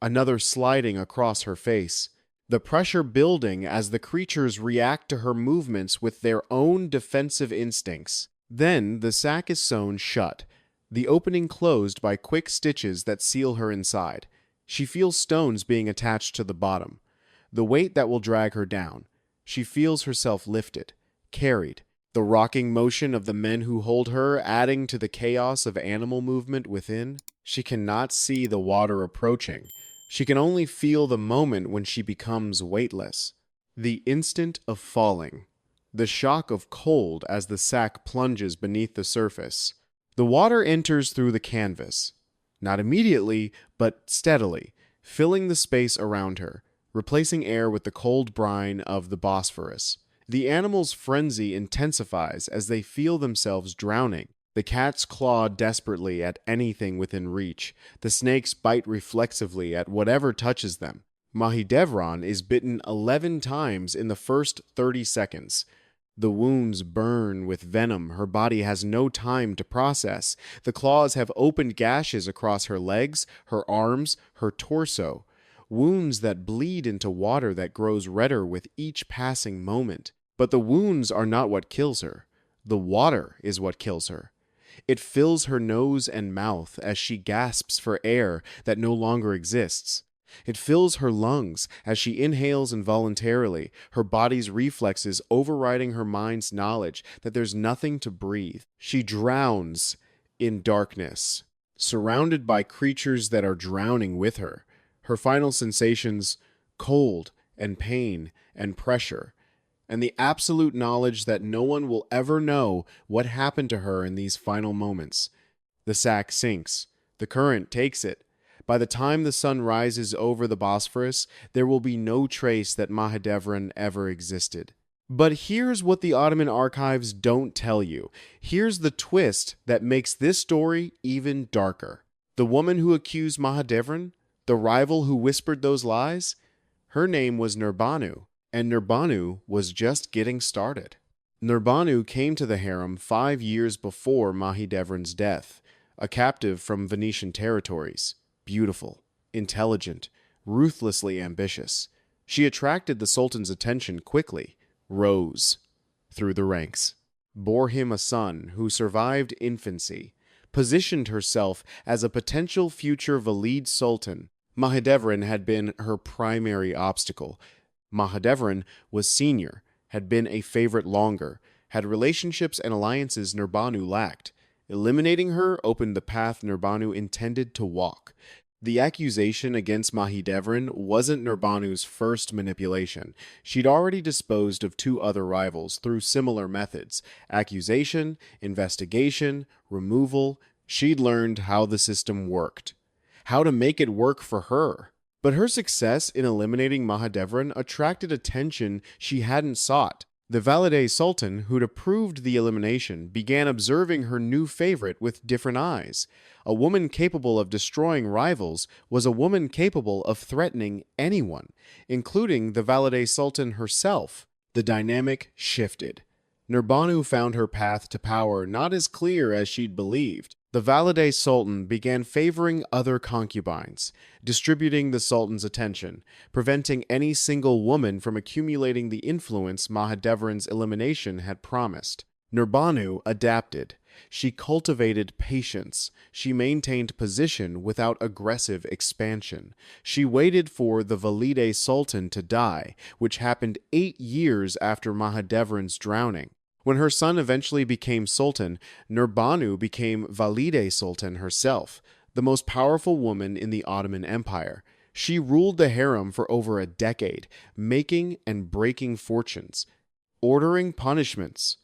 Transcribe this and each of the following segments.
another sliding across her face. The pressure building as the creatures react to her movements with their own defensive instincts. Then the sack is sewn shut, the opening closed by quick stitches that seal her inside. She feels stones being attached to the bottom, the weight that will drag her down. She feels herself lifted, carried, the rocking motion of the men who hold her adding to the chaos of animal movement within. She cannot see the water approaching. She can only feel the moment when she becomes weightless. The instant of falling. The shock of cold as the sack plunges beneath the surface. The water enters through the canvas. Not immediately, but steadily, filling the space around her, replacing air with the cold brine of the Bosphorus. The animal's frenzy intensifies as they feel themselves drowning. The cats claw desperately at anything within reach. The snakes bite reflexively at whatever touches them. Mahidevran is bitten 11 times in the first 30 seconds. The wounds burn with venom her body has no time to process. The claws have opened gashes across her legs, her arms, her torso. Wounds that bleed into water that grows redder with each passing moment. But the wounds are not what kills her. The water is what kills her. It fills her nose and mouth as she gasps for air that no longer exists. It fills her lungs as she inhales involuntarily, her body's reflexes overriding her mind's knowledge that there's nothing to breathe. She drowns in darkness, surrounded by creatures that are drowning with her. Her final sensations, cold and pain and pressure, and the absolute knowledge that no one will ever know what happened to her in these final moments. The sack sinks. The current takes it. By the time the sun rises over the Bosphorus, there will be no trace that Mahidevran ever existed. But here's what the Ottoman archives don't tell you. Here's the twist that makes this story even darker. The woman who accused Mahidevran, the rival who whispered those lies, her name was Nurbanu, and Nurbanu was just getting started. Nurbanu came to the harem 5 years before Mahidevran's death, a captive from Venetian territories. Beautiful, intelligent, ruthlessly ambitious. She attracted the Sultan's attention quickly, rose through the ranks, bore him a son who survived infancy, positioned herself as a potential future Valid Sultan. Mahidevran had been her primary obstacle. Mahidevran was senior, had been a favorite longer, had relationships and alliances Nurbanu lacked. Eliminating her opened the path Nurbanu intended to walk. The accusation against Mahidevran wasn't Nurbanu's first manipulation. She'd already disposed of 2 other rivals through similar methods: accusation, investigation, removal. She'd learned how the system worked, how to make it work for her. But her success in eliminating Mahidevran attracted attention she hadn't sought. The Valide Sultan, who'd approved the elimination, began observing her new favorite with different eyes. A woman capable of destroying rivals was a woman capable of threatening anyone, including the Valide Sultan herself. The dynamic shifted. Nurbanu found her path to power not as clear as she'd believed. The Valide Sultan began favoring other concubines, distributing the Sultan's attention, preventing any single woman from accumulating the influence Mahidevran's elimination had promised. Nurbanu adapted. She cultivated patience. She maintained position without aggressive expansion. She waited for the Valide Sultan to die, which happened 8 years after Mahidevran's drowning. When her son eventually became Sultan, Nurbanu became Valide Sultan herself, the most powerful woman in the Ottoman Empire. She ruled the harem for over a decade, making and breaking fortunes, ordering punishments,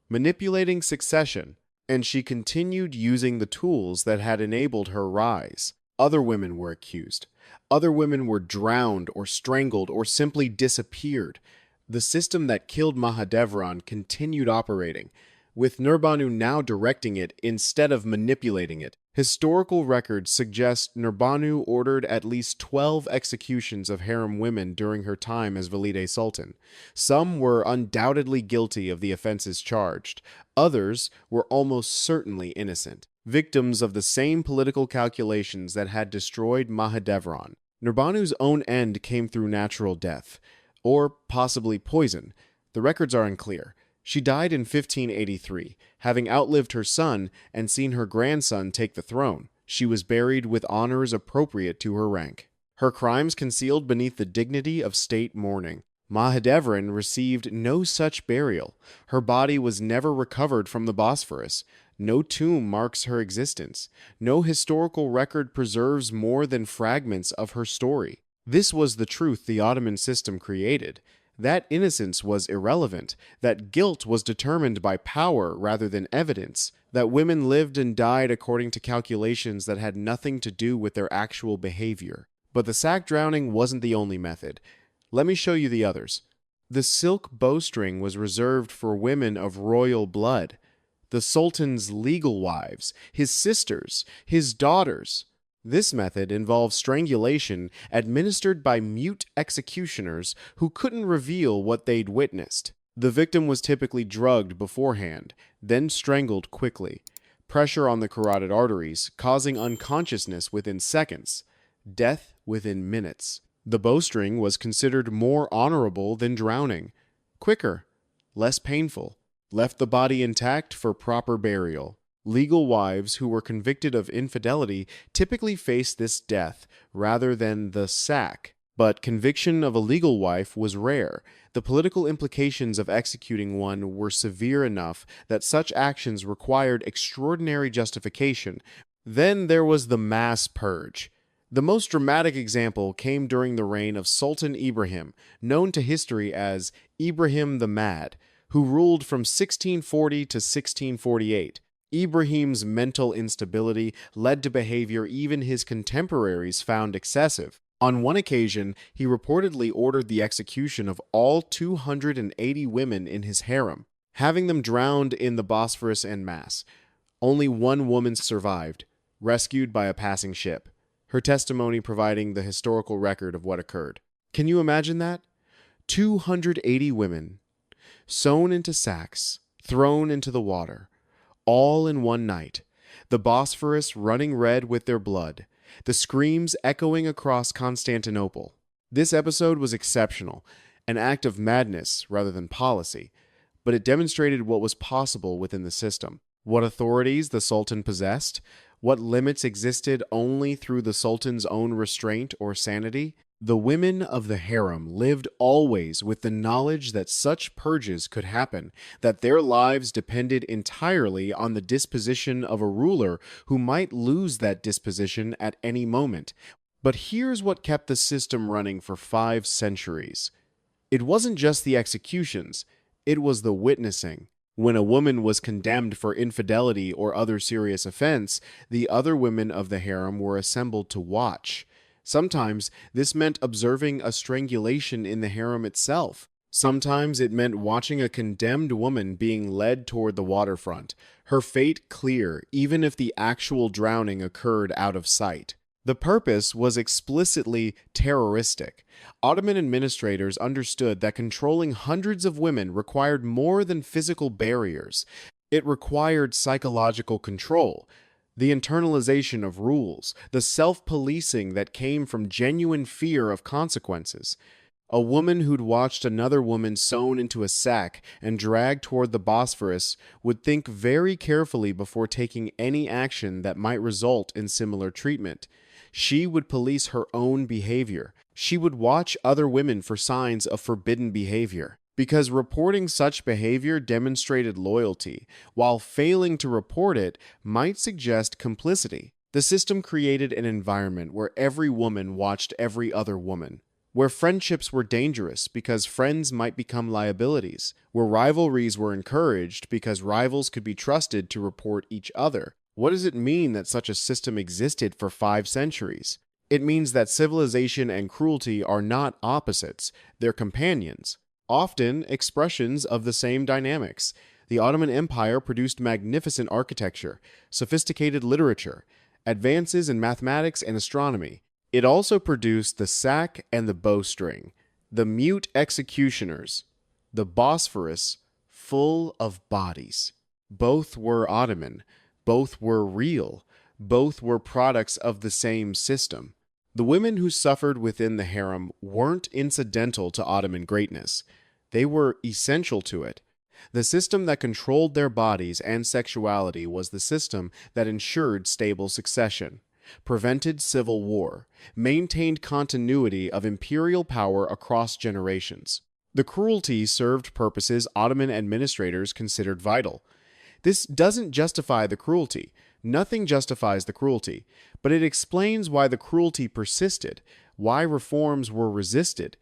manipulating succession, and she continued using the tools that had enabled her rise. Other women were accused. Other women were drowned or strangled or simply disappeared. The system that killed Mahidevran continued operating, with Nurbanu now directing it instead of manipulating it. Historical records suggest Nurbanu ordered at least 12 executions of harem women during her time as Valide Sultan. Some were undoubtedly guilty of the offenses charged. Others were almost certainly innocent, victims of the same political calculations that had destroyed Mahidevran. Nurbanu's own end came through natural death, or possibly poison. The records are unclear. She died in 1583, having outlived her son and seen her grandson take the throne. She was buried with honors appropriate to her rank. Her crimes concealed beneath the dignity of state mourning. Mahidevran received no such burial. Her body was never recovered from the Bosphorus. No tomb marks her existence. No historical record preserves more than fragments of her story. This was the truth the Ottoman system created. That innocence was irrelevant, that guilt was determined by power rather than evidence, that women lived and died according to calculations that had nothing to do with their actual behavior. But the sack drowning wasn't the only method. Let me show you the others. The silk bowstring was reserved for women of royal blood. The Sultan's legal wives, his sisters, his daughters. This method involves strangulation administered by mute executioners who couldn't reveal what they'd witnessed. The victim was typically drugged beforehand, then strangled quickly. Pressure on the carotid arteries, causing unconsciousness within seconds. Death within minutes. The bowstring was considered more honorable than drowning. Quicker, less painful, left the body intact for proper burial. Legal wives who were convicted of infidelity typically faced this death rather than the sack. But conviction of a legal wife was rare. The political implications of executing one were severe enough that such actions required extraordinary justification. Then there was the mass purge. The most dramatic example came during the reign of Sultan Ibrahim, known to history as Ibrahim the Mad, who ruled from 1640 to 1648. Ibrahim's mental instability led to behavior even his contemporaries found excessive. On one occasion, he reportedly ordered the execution of all 280 women in his harem, having them drowned in the Bosphorus en masse. Only one woman survived, rescued by a passing ship, her testimony providing the historical record of what occurred. Can you imagine that? 280 women, sewn into sacks, thrown into the water, all in one night, the Bosphorus running red with their blood, the screams echoing across Constantinople. This episode was exceptional, an act of madness rather than policy, but it demonstrated what was possible within the system, what authorities the Sultan possessed, what limits existed only through the Sultan's own restraint or sanity. The women of the harem lived always with the knowledge that such purges could happen, that their lives depended entirely on the disposition of a ruler who might lose that disposition at any moment. But here's what kept the system running for 5 centuries. It wasn't just the executions, it was the witnessing. When a woman was condemned for infidelity or other serious offense, the other women of the harem were assembled to watch. Sometimes this meant observing a strangulation in the harem itself. Sometimes it meant watching a condemned woman being led toward the waterfront, her fate clear even if the actual drowning occurred out of sight. The purpose was explicitly terroristic. Ottoman administrators understood that controlling hundreds of women required more than physical barriers. It required psychological control, the internalization of rules, the self-policing that came from genuine fear of consequences. A woman who'd watched another woman sewn into a sack and dragged toward the Bosphorus would think very carefully before taking any action that might result in similar treatment. She would police her own behavior. She would watch other women for signs of forbidden behavior, because reporting such behavior demonstrated loyalty, while failing to report it might suggest complicity. The system created an environment where every woman watched every other woman, where friendships were dangerous because friends might become liabilities, where rivalries were encouraged because rivals could be trusted to report each other. What does it mean that such a system existed for 5 centuries? It means that civilization and cruelty are not opposites, they're companions, often expressions of the same dynamics. The Ottoman Empire produced magnificent architecture, sophisticated literature, advances in mathematics and astronomy. It also produced the sack and the bowstring, the mute executioners, the Bosphorus full of bodies. Both were Ottoman, both were real, both were products of the same system. The women who suffered within the harem weren't incidental to Ottoman greatness. They were essential to it. The system that controlled their bodies and sexuality was the system that ensured stable succession, prevented civil war, maintained continuity of imperial power across generations. The cruelty served purposes Ottoman administrators considered vital. This doesn't justify the cruelty. Nothing justifies the cruelty, but it explains why the cruelty persisted, why reforms were resisted,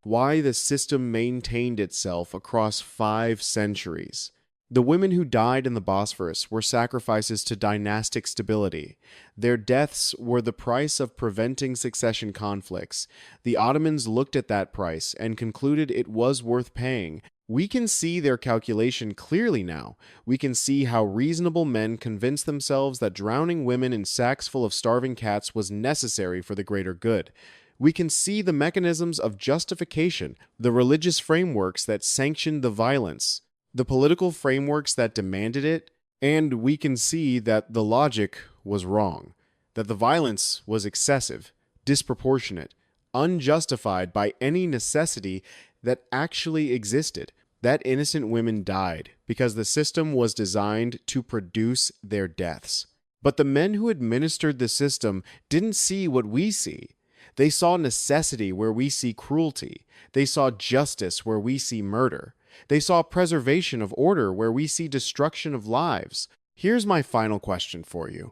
why the system maintained itself across 5 centuries. The women who died in the Bosphorus were sacrifices to dynastic stability. Their deaths were the price of preventing succession conflicts. The Ottomans looked at that price and concluded it was worth paying. We can see their calculation clearly now. We can see how reasonable men convinced themselves that drowning women in sacks full of starving cats was necessary for the greater good. We can see the mechanisms of justification, the religious frameworks that sanctioned the violence, the political frameworks that demanded it, and we can see that the logic was wrong, that the violence was excessive, disproportionate, unjustified by any necessity that actually existed. That innocent women died because the system was designed to produce their deaths. But the men who administered the system didn't see what we see. They saw necessity where we see cruelty. They saw justice where we see murder. They saw preservation of order where we see destruction of lives. Here's my final question for you.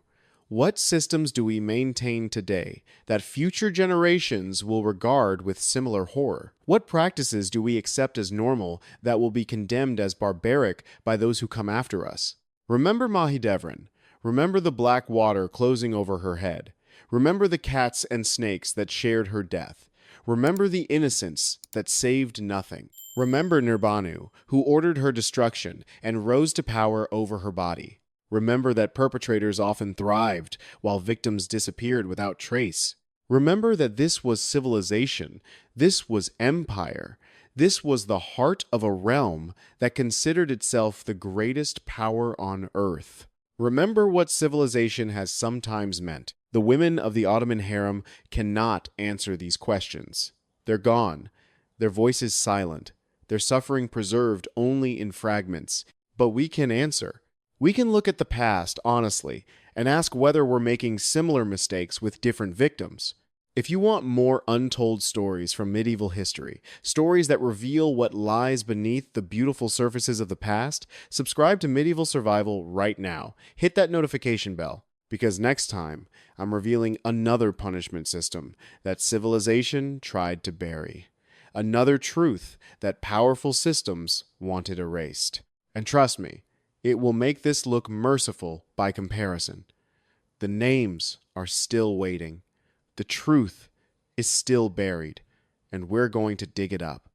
What systems do we maintain today that future generations will regard with similar horror? What practices do we accept as normal that will be condemned as barbaric by those who come after us? Remember Mahidevran. Remember the black water closing over her head. Remember the cats and snakes that shared her death. Remember the innocents that saved nothing. Remember Nirbanu, who ordered her destruction and rose to power over her body. Remember that perpetrators often thrived while victims disappeared without trace. Remember that this was civilization. This was empire. This was the heart of a realm that considered itself the greatest power on earth. Remember what civilization has sometimes meant. The women of the Ottoman harem cannot answer these questions. They're gone. Their voices silent. Their suffering preserved only in fragments. But we can answer. We can look at the past honestly and ask whether we're making similar mistakes with different victims. If you want more untold stories from medieval history, stories that reveal what lies beneath the beautiful surfaces of the past, subscribe to Medieval Survival right now. Hit that notification bell, because next time I'm revealing another punishment system that civilization tried to bury. Another truth that powerful systems wanted erased. And trust me, it will make this look merciful by comparison. The names are still waiting. The truth is still buried, and we're going to dig it up.